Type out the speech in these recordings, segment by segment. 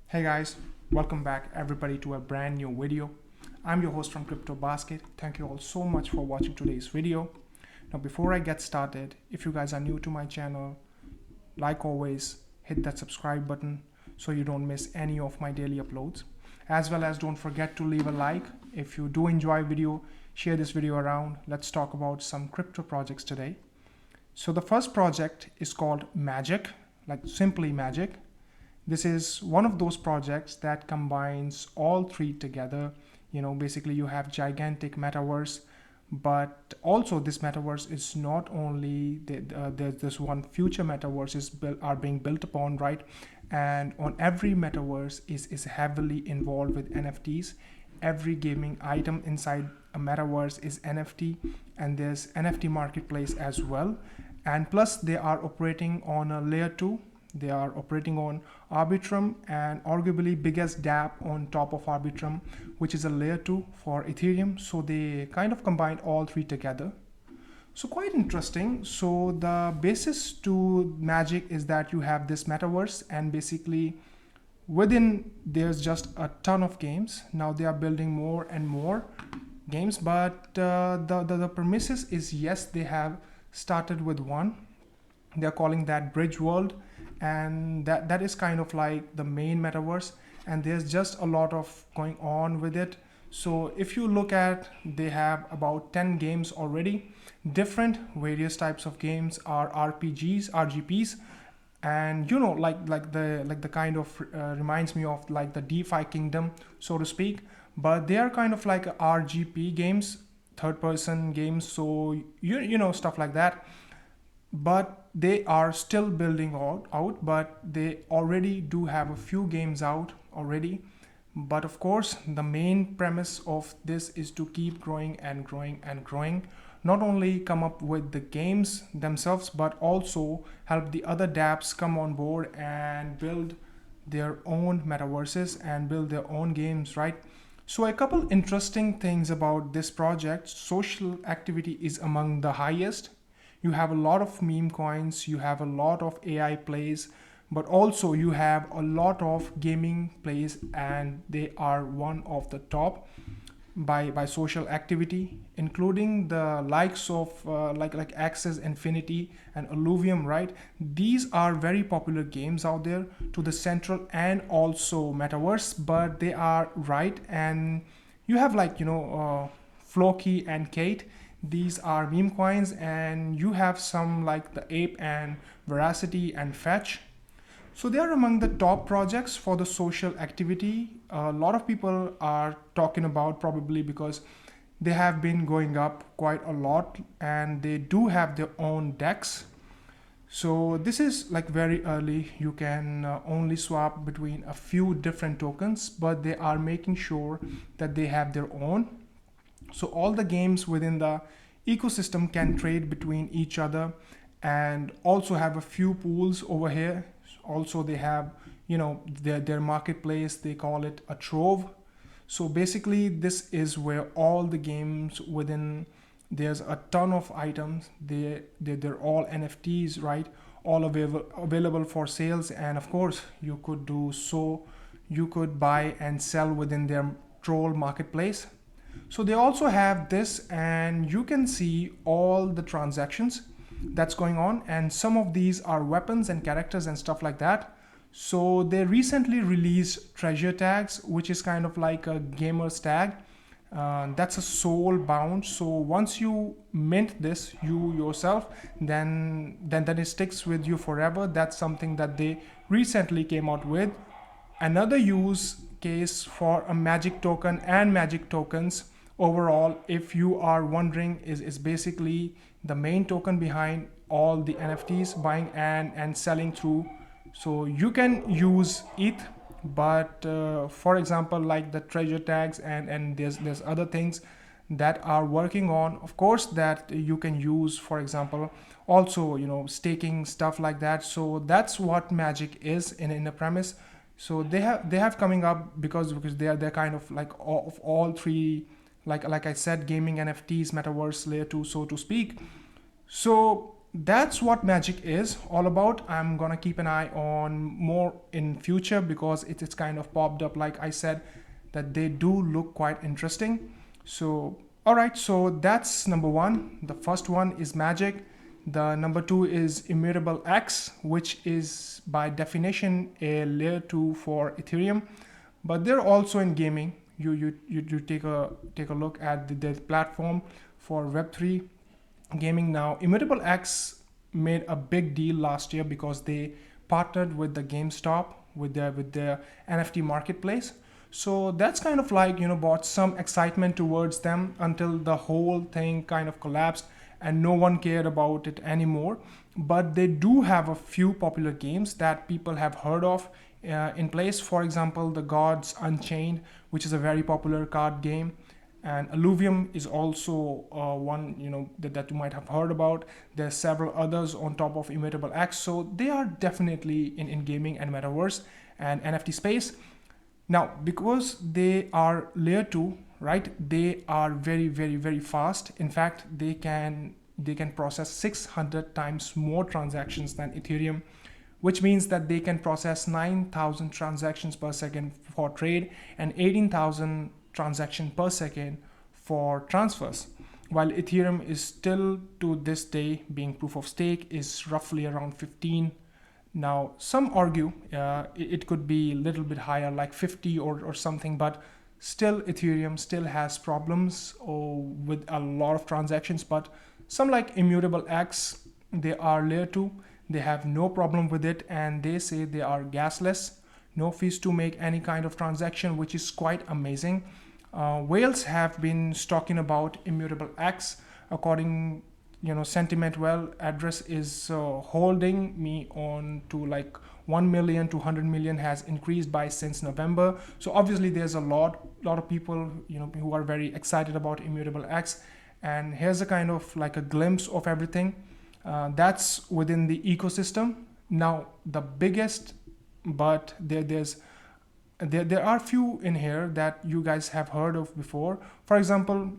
Hey guys, welcome back everybody to a brand new video. I'm your host from Crypto Basket. Thank you all so much for watching today's video. Now before I get started, if you guys are new to my channel, like always, hit that subscribe button so you don't miss any of my daily uploads. As well as don't forget to leave a like. If you do enjoy video, share this video around. Let's talk about some crypto projects today. So the first project is called Magic, like simply Magic. This is one of those projects that combines all three together. Basically you have gigantic metaverse, but also this metaverse is not only there's this one future metaverse are being built upon, right? And on every metaverse is heavily involved with NFTs. Every gaming item inside a metaverse is NFT, and there's NFT marketplace as well. And plus they are operating on a layer 2. They are operating on Arbitrum and arguably biggest dApp on top of Arbitrum, which is a layer 2 for Ethereum. So they kind of combined all three together. So quite interesting. So the basis to Magic is that you have this metaverse, and basically within there's just a ton of games. Now they are building more and more games, but the premises is, yes, they have started with one. They're calling that Bridge World, and that is kind of like the main metaverse, and there's just a lot of going on with it. So if you look at, they have about 10 games already. Different various types of games are RGPs, and like the kind of reminds me of like the DeFi Kingdom, so to speak, but they are kind of like RGP games, third person games, so stuff like that. But they are still building out, but they already do have a few games out already. But of course the main premise of this is to keep growing and growing and growing, not only come up with the games themselves, but also help the other dApps come on board and build their own metaverses and build their own games, right? So a couple interesting things about this project: social activity is among the highest. You have a lot of meme coins, you have a lot of AI plays, but also you have a lot of gaming plays, and they are one of the top by social activity, including the likes of like Axis Infinity and Illuvium, right? These are very popular games out there to the central and also metaverse, but they are right. And you have Floki and Kate. These are meme coins, and you have some like the Ape and Veracity and Fetch. So they are among the top projects for the social activity. A lot of people are talking about, probably because they have been going up quite a lot, and they do have their own DEX. So this is like very early. You can only swap between a few different tokens, but they are making sure that they have their own. So all the games within the ecosystem can trade between each other, and also have a few pools over here. Also they have their marketplace, they call it a trove. So basically this is where all the games within, there's a ton of items, they're all NFTs, right? All available for sales, and of course you could buy and sell within their troll marketplace. So they also have this, and you can see all the transactions that's going on, and some of these are weapons and characters and stuff like that. So they recently released treasure tags, which is kind of like a gamer's tag. That's a soul bound. So once you mint this you yourself, then it sticks with you forever. That's something that they recently came out with. Another use case for a magic token and magic tokens overall, if you are wondering, is basically the main token behind all the NFTs buying and selling through. So you can use ETH, but for example like the treasure tags and there's other things that are working on, of course, that you can use, for example, also staking, stuff like that. So that's what Magic is in the premise. So they have coming up because they're kind of like of all three, like I said, gaming, NFTs, metaverse, layer 2, so to speak. So that's what Magic is all about. I'm gonna keep an eye on more in future because it's kind of popped up, like I said, that they do look quite interesting. So all right, so that's number one. The first one is Magic. The number two is ImmutableX, which is by definition a layer 2 for Ethereum, but they're also in gaming. You take a look at the platform for Web3 gaming now. ImmutableX made a big deal last year because they partnered with the GameStop with their NFT marketplace. So that's kind of like, brought some excitement towards them until the whole thing kind of collapsed and no one cared about it anymore. But they do have a few popular games that people have heard of in place. For example, the Gods Unchained, which is a very popular card game, and Alluvium is also one that you might have heard about. There's several others on top of ImmutableX, so they are definitely in gaming and metaverse and NFT space. Now, because they are layer 2, right, they are very, very, very fast. In fact, they can process 600 times more transactions than Ethereum, which means that they can process 9,000 transactions per second for trade and 18,000 transactions per second for transfers. While Ethereum is still to this day being proof of stake is roughly around 15. Now, some argue it could be a little bit higher, like 50 or something, but still Ethereum still has problems with a lot of transactions. But some like ImmutableX, they are layer 2, they have no problem with it, and they say they are gasless, no fees to make any kind of transaction, which is quite amazing. Whales have been talking about ImmutableX. According sentiment well address is holding me on to like 1 million to 100 million has increased by since November. So obviously there's a lot of people who are very excited about ImmutableX, and here's a kind of like a glimpse of everything that's within the ecosystem. Now the biggest, but there are few in here that you guys have heard of before. For example,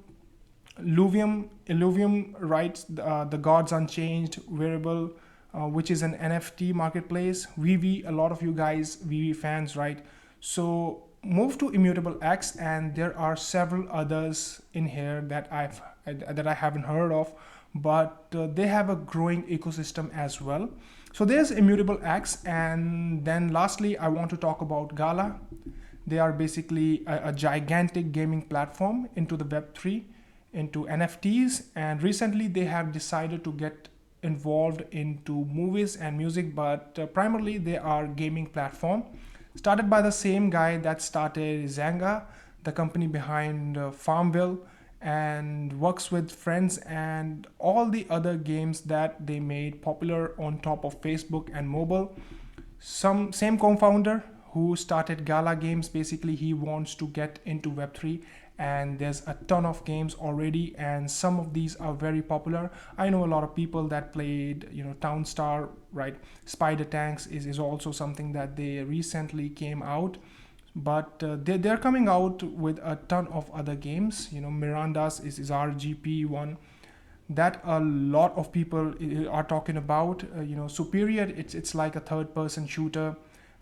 Illuvium, right? The Gods Unchanged variable, which is an NFT marketplace. VV, a lot of you guys VV fans, right? So move to ImmutableX, and there are several others in here that I haven't heard of, but they have a growing ecosystem as well. So there's ImmutableX, and then lastly, I want to talk about Gala. They are basically a gigantic gaming platform into the Web3, into NFTs, and recently they have decided to get involved into movies and music, but primarily they are gaming platform started by the same guy that started Zanga, the company behind Farmville, and works with Friends and all the other games that they made popular on top of Facebook and mobile. Same co-founder who started Gala Games, basically he wants to get into Web3, and there's a ton of games already, and some of these are very popular. I know a lot of people that played Town Star, right? Spider Tanks is also something that they recently came out, but they're coming out with a ton of other games. Miranda's is RGP one that a lot of people are talking about. Superior, it's like a third-person shooter.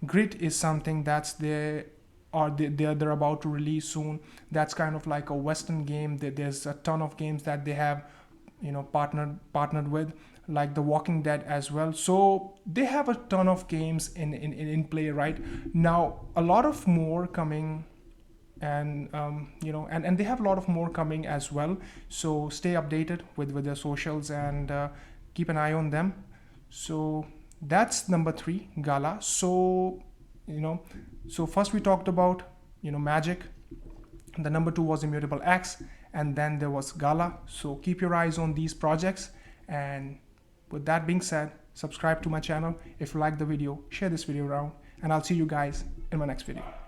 Grit is something that's they're about to release soon. That's kind of like a Western game. There's a ton of games that they have partnered with, like The Walking Dead as well. So they have a ton of games in play right now. A lot of more coming, and and they have a lot of more coming as well. So stay updated with their socials and keep an eye on them. So that's number 3, Gala. So so first we talked about Magic, the number 2 was ImmutableX, and then there was Gala. So keep your eyes on these projects, and with that being said, subscribe to my channel. If you like the video, share this video around, and I'll see you guys in my next video.